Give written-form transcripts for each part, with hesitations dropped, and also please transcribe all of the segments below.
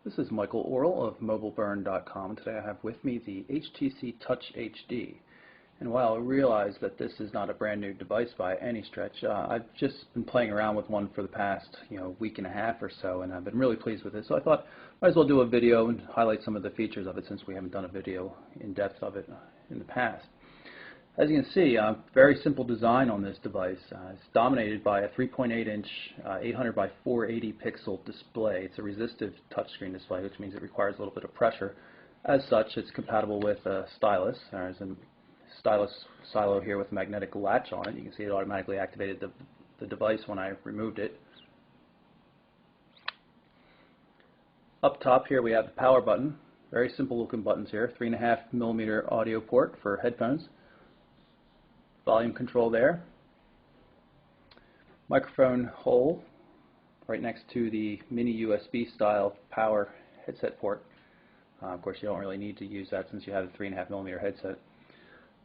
This is Michael Orrell of mobileburn.com. Today I have with me the HTC Touch HD. And while I realize that this is not a brand new device by any stretch, I've just been playing around with one for the past week and a half or so, and I've been really pleased with it. So I thought I might as well do a video and highlight some of the features of it, since we haven't done a video in depth of it in the past. As you can see, very simple design on this device. It's dominated by a 3.8-inch 800 by 480 pixel display. It's a resistive touchscreen display, which means it requires a little bit of pressure. As such, it's compatible with a stylus. There's a stylus silo here with a magnetic latch on it. You can see it automatically activated the device when I removed it. Up top here we have the power button. Very simple looking buttons here. 3.5mm audio port for headphones. Volume control there. Microphone hole right next to the mini USB style power headset port. Of course, you don't really need to use that since you have a 3.5mm headset.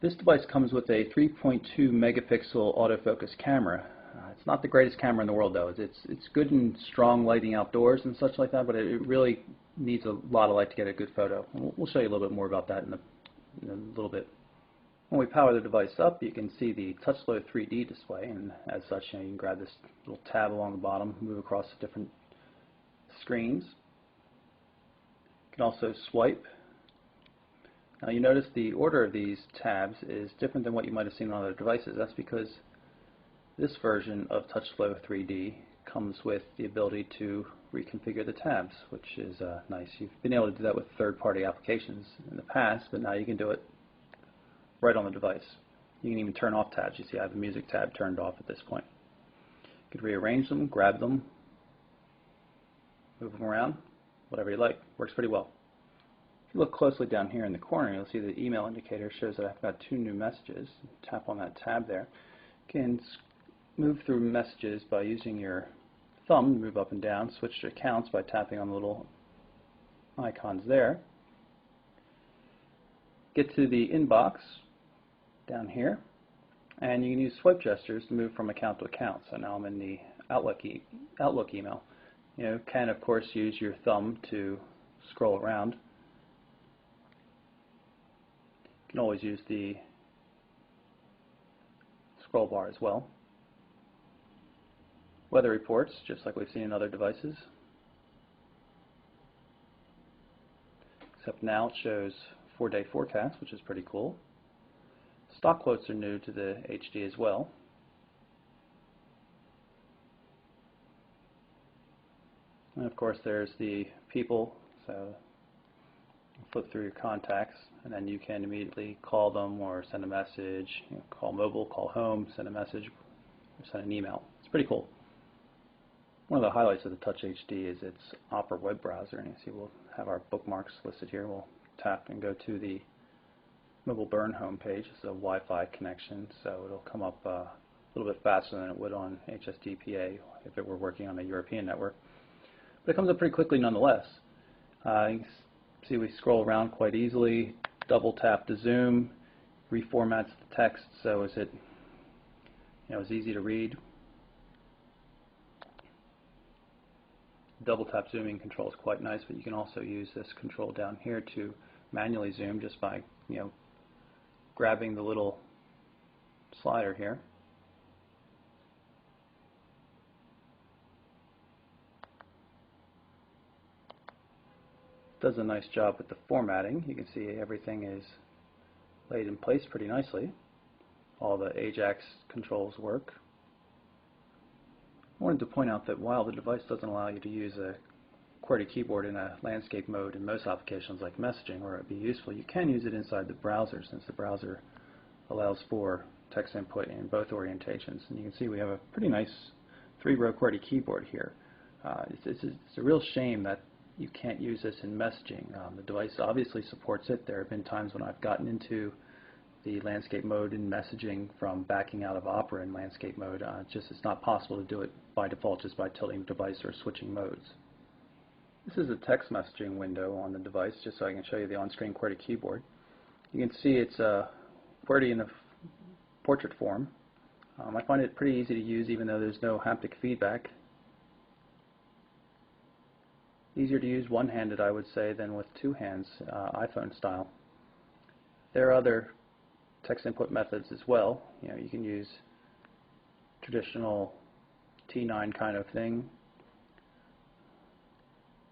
This device comes with a 3.2 megapixel autofocus camera. It's not the greatest camera in the world, though. It's good in strong lighting outdoors and such like that, but it really needs a lot of light to get a good photo. And we'll show you a little bit more about that in a little bit. When we power the device up, you can see the TouchFlow 3D display, and as such, you can grab this little tab along the bottom, move across the different screens. You can also swipe. Now you notice the order of these tabs is different than what you might have seen on other devices. That's because this version of TouchFlow 3D comes with the ability to reconfigure the tabs, which is nice. You've been able to do that with third-party applications in the past, but now you can do it right on the device. You can even turn off tabs. You see I have the music tab turned off at this point. You could rearrange them, grab them, move them around, whatever you like. Works pretty well. If you look closely down here in the corner, you'll see the email indicator shows that I've got 2 new messages. Tap on that tab there. You can move through messages by using your thumb to move up and down. Switch to accounts by tapping on the little icons there. Get to the inbox down here, and you can use swipe gestures to move from account to account. So now I'm in the Outlook email. You can of course use your thumb to scroll around. You can always use the scroll bar as well. Weather reports, just like we've seen in other devices. Except now it shows 4-day forecast, which is pretty cool. Stock quotes are new to the HD as well. And of course there's the people, so flip through your contacts and then you can immediately call them or send a message, call mobile, call home, send a message, or send an email. It's pretty cool. One of the highlights of the Touch HD is its Opera web browser, and you see we'll have our bookmarks listed here. We'll tap and go to the Mobile Burn homepage. It's a Wi-Fi connection, so it'll come up a little bit faster than it would on HSDPA if it were working on a European network. But it comes up pretty quickly nonetheless. You can see we scroll around quite easily. Double tap to zoom, reformats the text so is it it's easy to read. Double tap zooming control is quite nice, but you can also use this control down here to manually zoom just by grabbing the little slider here. Does a nice job with the formatting. You can see everything is laid in place pretty nicely. All the Ajax controls work. I wanted to point out that while the device doesn't allow you to use a QWERTY keyboard in a landscape mode in most applications like messaging where it would be useful, you can use it inside the browser, since the browser allows for text input in both orientations. And you can see we have a pretty nice 3-row QWERTY keyboard here. It's a real shame that you can't use this in messaging. The device obviously supports it. There have been times when I've gotten into the landscape mode in messaging from backing out of Opera in landscape mode. It's not possible to do it by default just by tilting the device or switching modes. This is a text messaging window on the device, just so I can show you the on-screen QWERTY keyboard. You can see it's QWERTY in a portrait form. I find it pretty easy to use even though there's no haptic feedback. Easier to use one-handed, I would say, than with two hands, iPhone style. There are other text input methods as well. You can use traditional T9 kind of thing.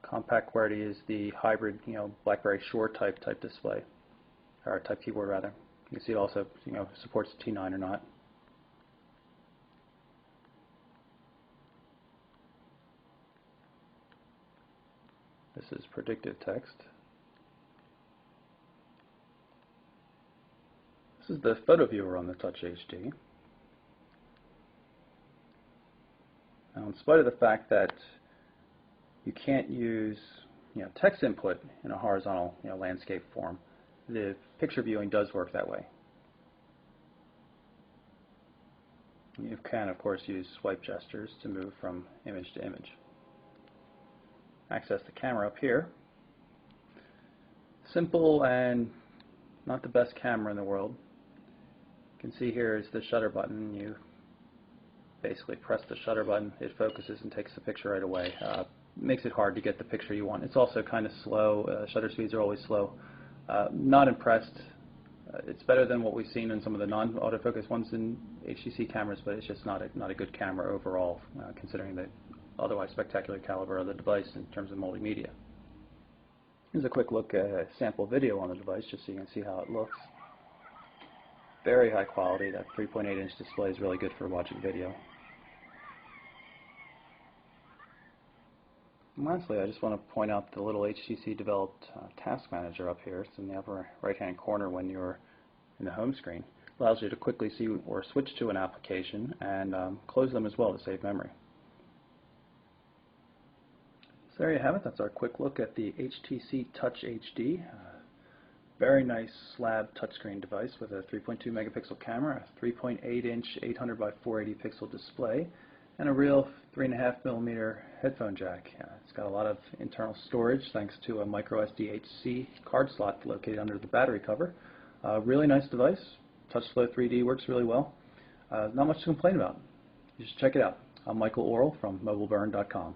Compact QWERTY is the hybrid, BlackBerry Shore type display, or type keyboard rather. You can see it also, supports T9 or not. This is predictive text. This is the photo viewer on the Touch HD. Now, in spite of the fact that you can't use text input in a horizontal landscape form, the picture viewing does work that way. You can, of course, use swipe gestures to move from image to image. Access the camera up here. Simple and not the best camera in the world. You can see here is the shutter button. You basically press the shutter button, it focuses and takes the picture right away. Makes it hard to get the picture you want. It's also kind of slow. Shutter speeds are always slow. Not impressed. It's better than what we've seen in some of the non-autofocus ones in HTC cameras, but it's just not a good camera overall, considering the otherwise spectacular caliber of the device in terms of multimedia. Here's a quick look at a sample video on the device, just so you can see how it looks. Very high quality. That 3.8-inch display is really good for watching video. And lastly, I just want to point out the little HTC developed task manager up here. It's in the upper right-hand corner when you're in the home screen. It allows you to quickly see or switch to an application and close them as well to save memory. So there you have it. That's our quick look at the HTC Touch HD. Very nice slab touchscreen device with a 3.2 megapixel camera, a 3.8-inch 800 by 480 pixel display, and a real 3.5 millimeter headphone jack. It's got a lot of internal storage thanks to a micro SD-HC card slot located under the battery cover. Really nice device. TouchFlow 3D works really well. Not much to complain about. You should check it out. I'm Michael Orrell from mobileburn.com.